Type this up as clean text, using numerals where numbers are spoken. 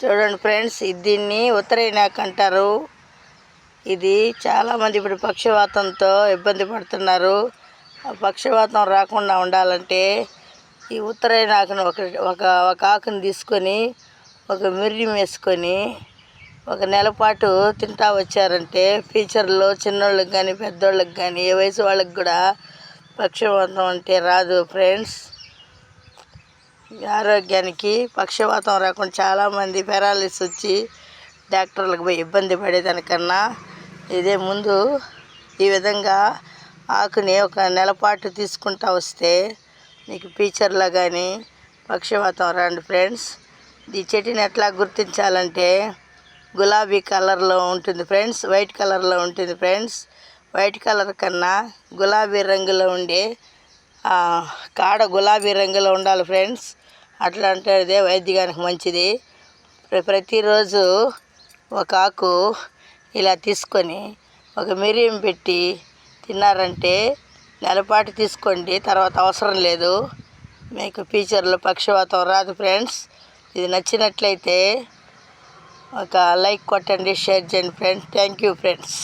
చూడండి ఫ్రెండ్స్, దీన్ని ఉత్తరైనాకు అంటారు. ఇది చాలామంది ఇప్పుడు పక్షవాతంతో ఇబ్బంది పడుతున్నారు. ఆ పక్షవాతం రాకుండా ఉండాలంటే ఈ ఉత్తరైనాకును ఒక ఒక ఆకుని తీసుకొని ఒక మిర్యం వేసుకొని ఒక నెల పాటు తింటా వచ్చారంటే ఫ్యూచర్లో చిన్నోళ్ళకి కానీ పెద్దోళ్ళకి కానీ ఏ వయసు వాళ్ళకి కూడా పక్షవాతం అంటే రాదు ఫ్రెండ్స్. ఆరోగ్యానికి పక్షవాతం రాకుండా చాలామంది పెరాలిసిస్ వచ్చి డాక్టర్లకు పోయి ఇబ్బంది పడేదానికన్నా ఇదే ముందు ఈ విధంగా ఆకుని ఒక నెల పాటు తీసుకుంటా వస్తే మీకు ఫ్యూచర్లో కానీ పక్షవాతం రాండి ఫ్రెండ్స్. ఈ చెట్టుని ఎట్లా గుర్తించాలంటే గులాబీ కలర్లో ఉంటుంది ఫ్రెండ్స్, వైట్ కలర్లో ఉంటుంది ఫ్రెండ్స్. వైట్ కలర్ కన్నా గులాబీ రంగులో ఉండే కాడ గులాబీ రంగులో ఉండాలి ఫ్రెండ్స్. అట్లా అంటే అదే వైద్యానికి మంచిది. ప్రతిరోజు ఒక ఆకు ఇలా తీసుకొని ఒక మిరియం పెట్టి తిన్నారంటే నెలపాటు తీసుకోండి, తర్వాత అవసరం లేదు. మీకు ఫ్యూచర్లో పక్షవాతం రాదు ఫ్రెండ్స్. ఇది నచ్చినట్లయితే ఒక లైక్ కొట్టండి, షేర్ చేయండి ఫ్రెండ్స్. Thank you friends.